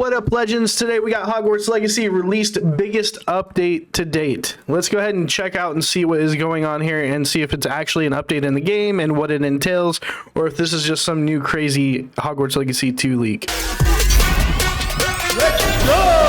What up, legends? Today we got Hogwarts Legacy released biggest update to date. Let's go ahead and check out and see what is going on here and see if it's actually an update in the game and what it entails, or if this is just some new crazy Hogwarts Legacy 2 leak. Let's go!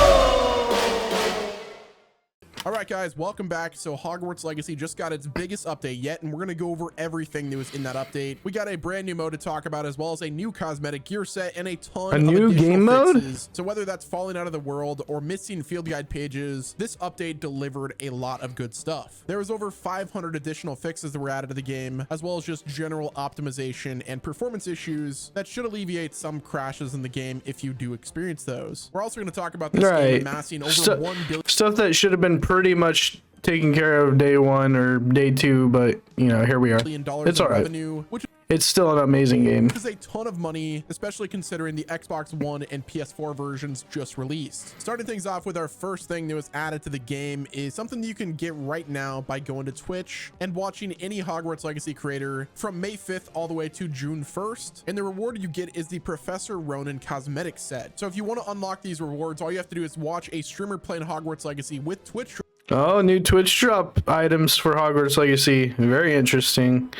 All right, guys, welcome back. So Hogwarts Legacy just got its biggest update yet, and we're going to go over everything that was in that update. We got a brand new mode to talk about, as well as a new cosmetic gear set and a ton of new game mode fixes. So whether that's falling out of the world or missing field guide pages, this update delivered a lot of good stuff. There was over 500 additional fixes that were added to the game, as well as just general optimization and performance issues that should alleviate some crashes in the game if you do experience those. We're also going to talk about this game amassing over 1 billion stuff that should have been pretty much taken care of day one or day two, but you know, here we are. It's all right. Revenue, which it's still an amazing game. This is a ton of money, especially considering the Xbox One and PS4 versions just released. Starting things off with our first thing that was added to the game is something that you can get right now by going to Twitch and watching any Hogwarts Legacy creator from May 5th all the way to June 1st. And the reward you get is the Professor Ronan cosmetic set. So if you want to unlock these rewards, all you have to do is watch a streamer playing Hogwarts Legacy with Twitch. Oh, new Twitch drop items for Hogwarts Legacy. Very interesting.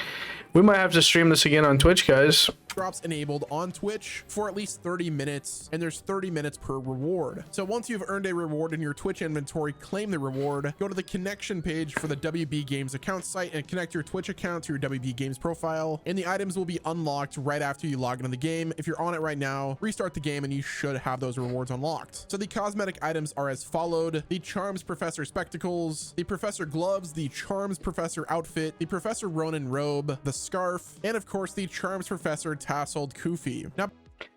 We might have to stream this again on Twitch, guys. Drops enabled on Twitch for at least 30 minutes, and there's 30 minutes per reward. So once you've earned a reward in your Twitch inventory, claim the reward, go to the connection page for the WB Games account site and connect your Twitch account to your WB Games profile, and the items will be unlocked right after you log into the game. If you're on it right now, restart the game and you should have those rewards unlocked. So the cosmetic items are as followed: the Charms Professor spectacles, the Professor gloves, the Charms Professor outfit, the Professor Ronan robe, the scarf, and of course the Charms Professor tasseled kufi. Now,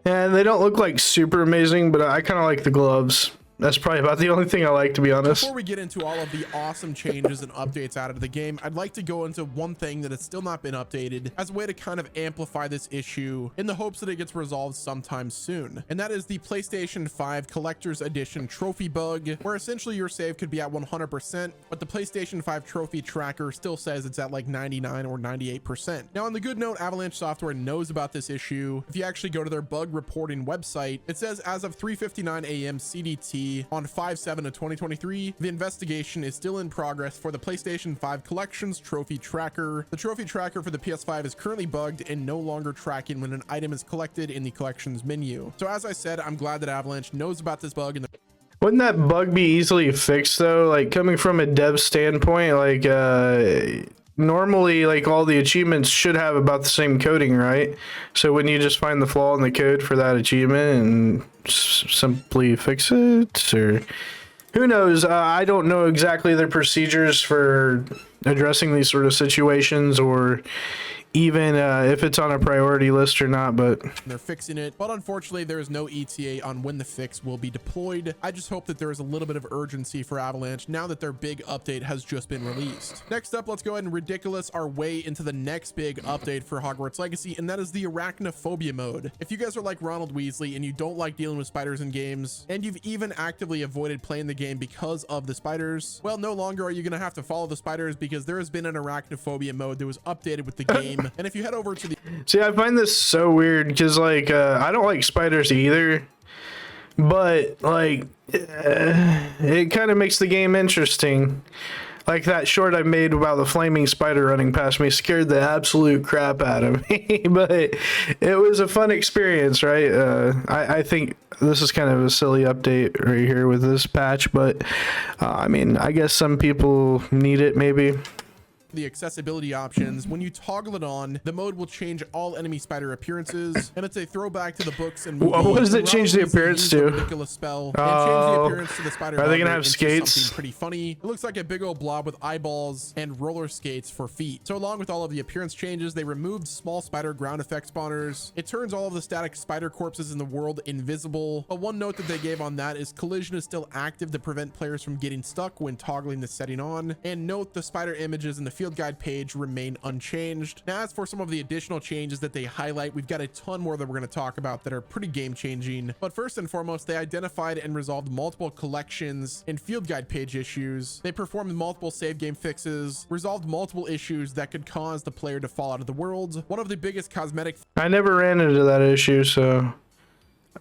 and they don't look like super amazing, but I kind of like the gloves. That's probably about the only thing I like, to be honest. Before we get into all of the awesome changes and updates added to the game, I'd like to go into one thing that has still not been updated as a way to kind of amplify this issue in the hopes that it gets resolved sometime soon. And that is the PlayStation 5 Collector's Edition trophy bug, where essentially your save could be at 100%, but the PlayStation 5 trophy tracker still says it's at like 99 or 98%. Now, on the good note, Avalanche Software knows about this issue. If you actually go to their bug reporting website, it says as of 3:59 a.m. CDT, on 5/7/2023, the investigation is still in progress for the PlayStation 5 Collections Trophy Tracker. The Trophy Tracker for the PS5 is currently bugged and no longer tracking when an item is collected in the Collections menu. So as I said, I'm glad that Avalanche knows about this bug. Wouldn't that bug be easily fixed though? Like, coming from a dev standpoint, like normally, like, all the achievements should have about the same coding, right? So wouldn't you just find the flaw in the code for that achievement and simply fix it? Or who knows? I don't know exactly their procedures for addressing these sort of situations, or even if it's on a priority list or not, but they're fixing it. But unfortunately, there is no ETA on when the fix will be deployed. I just hope that there is a little bit of urgency for Avalanche now that their big update has just been released. Next up, let's go ahead and ridiculous our way into the next big update for Hogwarts Legacy, and that is the Arachnophobia mode. If you guys are like Ronald Weasley and you don't like dealing with spiders in games, and you've even actively avoided playing the game because of the spiders, well, no longer are you going to have to follow the spiders, because there has been an Arachnophobia mode that was updated with the game. And if you head over to the see, I find this so weird because, like, I don't like spiders either, but like it kind of makes the game interesting. Like that short I made about the flaming spider running past me scared the absolute crap out of me, but it was a fun experience, right? I think this is kind of a silly update right here with this patch, but I mean, I guess some people need it, maybe. The accessibility options, when you toggle it on, the mode will change all enemy spider appearances, and it's a throwback to the books and movies. What does it change the appearance to? Ridiculous spell and change the appearance to the spider. Are they gonna have skates? Something pretty funny. It looks like a big old blob with eyeballs and roller skates for feet. So along with all of the appearance changes, they removed small spider ground effect spawners. It turns all of the static spider corpses in the world invisible. But one note that they gave on that is collision is still active to prevent players from getting stuck when toggling the setting on. And note the spider images in the field guide page remain unchanged. Now, as for some of the additional changes that they highlight, we've got a ton more that we're going to talk about that are pretty game changing. But first and foremost, they identified and resolved multiple collections and field guide page issues. They performed multiple save game fixes, resolved multiple issues that could cause the player to fall out of the world. One of the biggest cosmetic, I never ran into that issue, so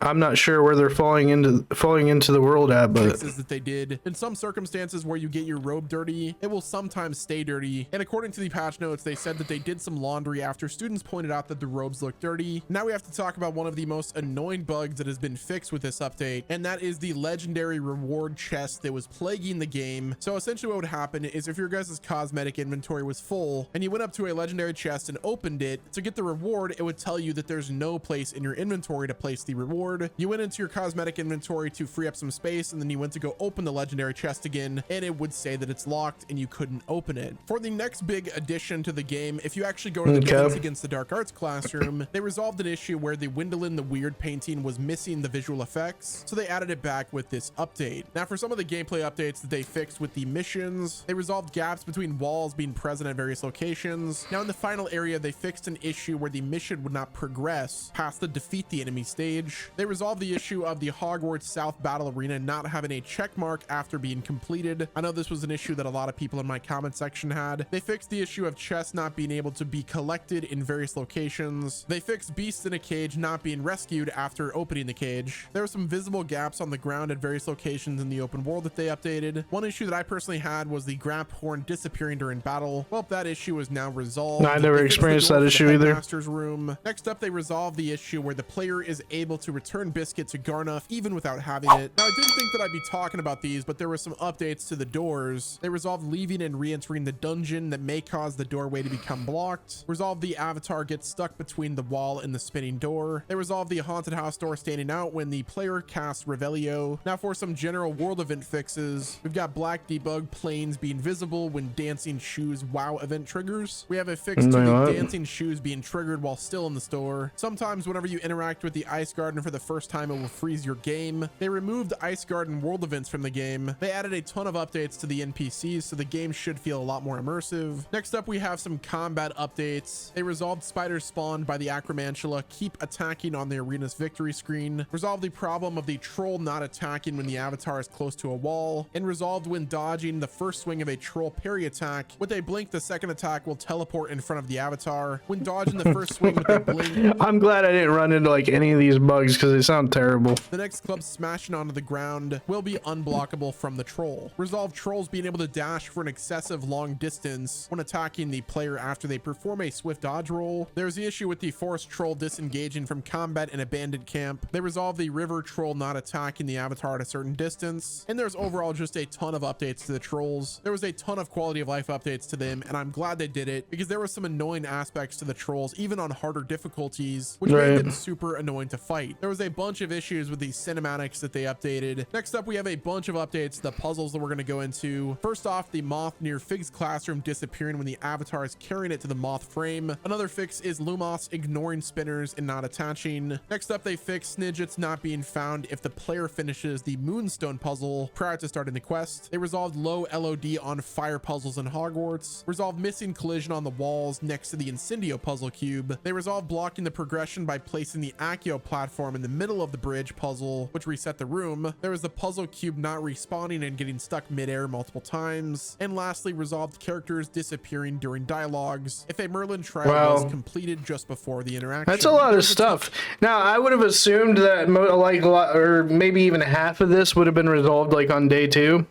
I'm not sure where they're falling into the world at, but fixes that they did. In some circumstances where you get your robe dirty, it will sometimes stay dirty. And according to the patch notes, they said that they did some laundry after students pointed out that the robes look dirty. Now we have to talk about one of the most annoying bugs that has been fixed with this update, and that is the legendary reward chest that was plaguing the game. So essentially what would happen is if your guys' cosmetic inventory was full and you went up to a legendary chest and opened it to get the reward, it would tell you that there's no place in your inventory to place the reward. You went into your cosmetic inventory to free up some space, and then you went to go open the legendary chest again, and it would say that it's locked and you couldn't open it. For the next big addition to the game, if you actually go to the Defense Against the Dark Arts classroom, they resolved an issue where the Windolin the Weird painting was missing the visual effects, so they added it back with this update. Now for some of the gameplay updates that they fixed with the missions, they resolved gaps between walls being present at various locations. Now in the final area, they fixed an issue where the mission would not progress past the defeat the enemy stage. They resolved the issue of the Hogwarts South Battle Arena not having a check mark after being completed. I know this was an issue that a lot of people in my comment section had. They fixed the issue of chests not being able to be collected in various locations. They fixed beasts in a cage not being rescued after opening the cage. There were some visible gaps on the ground at various locations in the open world that they updated. One issue that I personally had was the grap horn disappearing during battle. Well, that issue is now resolved. No, I never experienced that issue either. Master's room. Next up, they resolved the issue where the player is able to return biscuit to Garnuff even without having it. Now I didn't think that I'd be talking about these, but there were some updates to the doors. They resolved leaving and re-entering the dungeon that may cause the doorway to become blocked. Resolved the avatar gets stuck between the wall and the spinning door. They resolved the haunted house door standing out when the player casts Revelio. Now for some general world event fixes, we've got black debug planes being visible when dancing shoes WoW event triggers. We have a fix to the dancing shoes being triggered while still in the store. Sometimes whenever you interact with the ice garden for the first time, it will freeze your game. They removed Ice Garden world events from the game. They added a ton of updates to the NPCs, so the game should feel a lot more immersive. Next up, we have some combat updates. They resolved spiders spawned by the Acromantula keep attacking on the arena's victory screen. Resolved the problem of the troll not attacking when the avatar is close to a wall, and resolved when dodging the first swing of a troll parry attack. With a blink, the second attack will teleport in front of the avatar. When dodging the first swing with a blink, I'm glad I didn't run into like any of these bugs because they sound terrible. The next club smashing onto the ground will be unblockable from the troll. Resolve trolls being able to dash for an excessive long distance when attacking the player after they perform a swift dodge roll. There's the issue with the forest troll disengaging from combat in a bandit camp. They resolve the river troll not attacking the avatar at a certain distance. And there's overall just a ton of updates to the trolls. There was a ton of quality of life updates to them, and I'm glad they did it because there were some annoying aspects to the trolls, even on harder difficulties, which made them super annoying to fight. There was a bunch of issues with the cinematics that they updated. Next up, we have a bunch of updates to the puzzles that we're going to go into. First off, the moth near Fig's classroom disappearing when the avatar is carrying it to the moth frame. Another fix is Lumos ignoring spinners and not attaching. Next up, they fixed Snidgets not being found if the player finishes the Moonstone puzzle prior to starting the quest. They resolved low LOD on fire puzzles in Hogwarts. Resolved missing collision on the walls next to the Incendio puzzle cube. They resolved blocking the progression by placing the Accio platform in the middle of the bridge puzzle, which reset the room. There was the puzzle cube not respawning and getting stuck midair multiple times. And lastly, resolved characters disappearing during dialogues if a Merlin trial was completed just before the interaction. That's a lot of stuff. Now, I would have assumed that like a lot, or maybe even half of this would have been resolved like on day 2.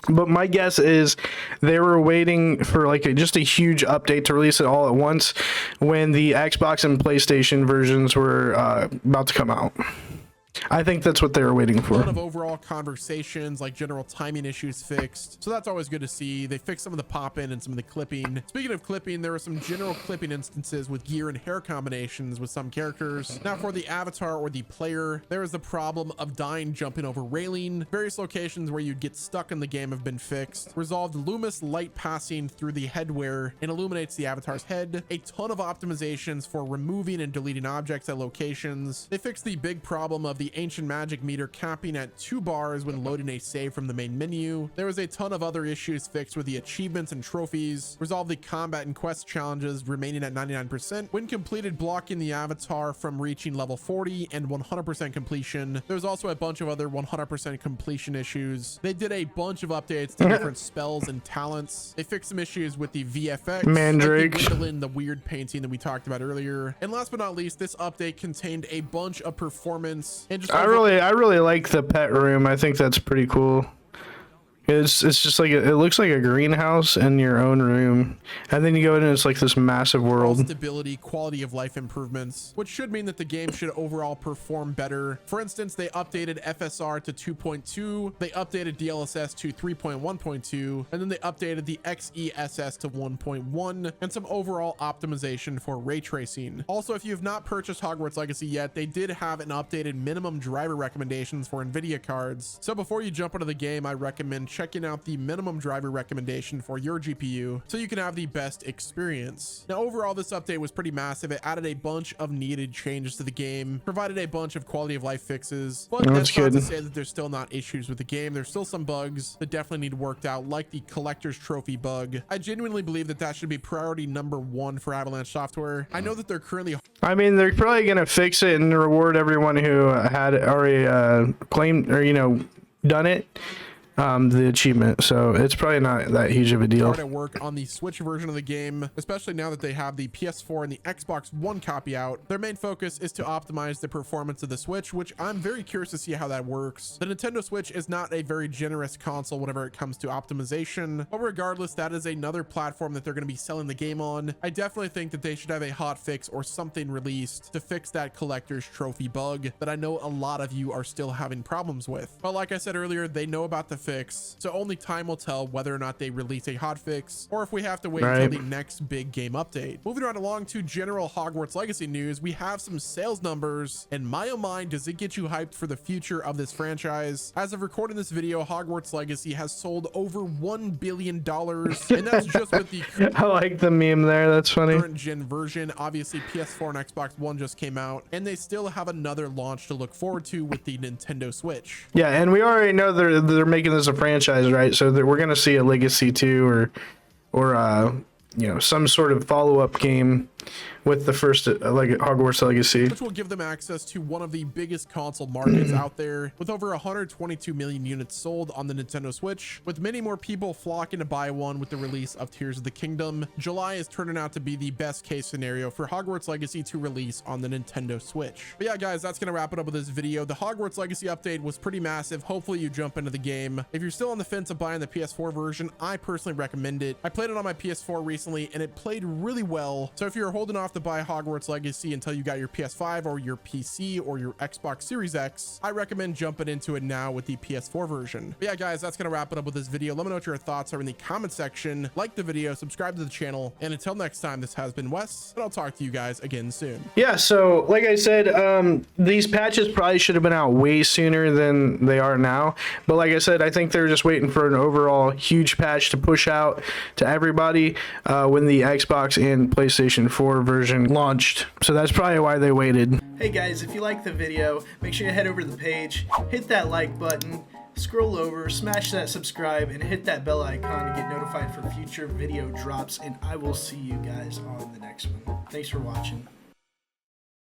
But my guess is they were waiting for like just a huge update to release it all at once when the Xbox and PlayStation versions were about to come out. I think that's what they were waiting for. A lot of overall conversations, like general timing issues fixed. So that's always good to see. They fixed some of the pop-in and some of the clipping. Speaking of clipping, there were some general clipping instances with gear and hair combinations with some characters. Now for the avatar or the player, there is the problem of dying jumping over railing. Various locations where you'd get stuck in the game have been fixed. Resolved Loomis light passing through the headwear and illuminates the avatar's head. A ton of optimizations for removing and deleting objects at locations. They fixed the big problem of the ancient magic meter capping at 2 bars when loading a save from the main menu. There was a ton of other issues fixed with the achievements and trophies, resolved the combat and quest challenges remaining at 99% when completed, blocking the avatar from reaching level 40 and 100% completion. There's also a bunch of other 100% completion issues. They did a bunch of updates to different spells and talents. They fixed some issues with the VFX, Mandrake, like the weird painting that we talked about earlier. And last but not least, this update contained a bunch of performance and just I really like the pet room. I think that's pretty cool. It's just like it looks like a greenhouse in your own room, and then you go in and it's like this massive world. Stability, quality of life improvements, which should mean that the game should overall perform better. For instance, they updated FSR to 2.2, they updated DLSS to 3.1.2, and then they updated the XESS to 1.1, and some overall optimization for ray tracing. Also, if you have not purchased Hogwarts Legacy yet, they did have an updated minimum driver recommendations for NVIDIA cards. So before you jump into the game, I recommend checking out the minimum driver recommendation for your GPU so you can have the best experience. Now, overall, this update was pretty massive. It added a bunch of needed changes to the game, provided a bunch of quality of life fixes, but that's not to say that there's still not issues with the game. There's still some bugs that definitely need worked out, like the collector's trophy bug. I genuinely believe that that should be priority #1 for Avalanche Software. I know that they're currently... I mean, they're probably gonna fix it and reward everyone who had already claimed or, you know, done it. The achievement, so it's probably not that huge of a deal. Hard at work on the Switch version of the game, especially now that they have the PS4 and the Xbox One copy out. Their main focus is to optimize the performance of the Switch, which I'm very curious to see how that works. The Nintendo Switch is not a very generous console whenever it comes to optimization, but regardless, that is another platform that they're going to be selling the game on. I definitely think that they should have a hot fix or something released to fix that collector's trophy bug that I know a lot of you are still having problems with. But like I said earlier, they know about the fix, so only time will tell whether or not they release a hot fix or if we have to wait until the next big game update. Moving right along to general Hogwarts Legacy news, we have some sales numbers, and my oh my, does it get you hyped for the future of this franchise. As of recording this video, Hogwarts Legacy has sold over $1 billion, and that's just with the I like the meme there, that's funny. Current gen version. Obviously PS4 and Xbox One just came out, and they still have another launch to look forward to with the Nintendo Switch. Yeah, and we already know they're making this a franchise, right? So that we're gonna see a Legacy 2 or you know, some sort of follow-up game with the first like Hogwarts Legacy, which will give them access to one of the biggest console markets out there, with over 122 million units sold on the Nintendo Switch, with many more people flocking to buy one with the release of Tears of the Kingdom. July is turning out to be the best case scenario for Hogwarts Legacy to release on the Nintendo Switch. But yeah, guys, that's gonna wrap it up with this video. The Hogwarts Legacy update was pretty massive. Hopefully you jump into the game. If you're still on the fence of buying the PS4 version, I personally recommend it. I played it on my PS4 recently and it played really well. So if you're holding off to buy Hogwarts Legacy until you got your PS5 or your PC or your Xbox Series X, I recommend jumping into it now with the PS4 version. But yeah, guys, that's gonna wrap it up with this video. Let me know what your thoughts are in the comment section. Like the video, subscribe to the channel, and until next time, this has been Wes, and I'll talk to you guys again soon. Yeah, so like I said, these patches probably should have been out way sooner than they are now, but like I said, I think they're just waiting for an overall huge patch to push out to everybody when the Xbox and PlayStation 4 version launched. So that's probably why they waited. Hey guys, if you like the video, make sure you head over to the page, hit that like button, scroll over, smash that subscribe, and hit that bell icon to get notified for future video drops, and I will see you guys on the next one. Thanks for watching.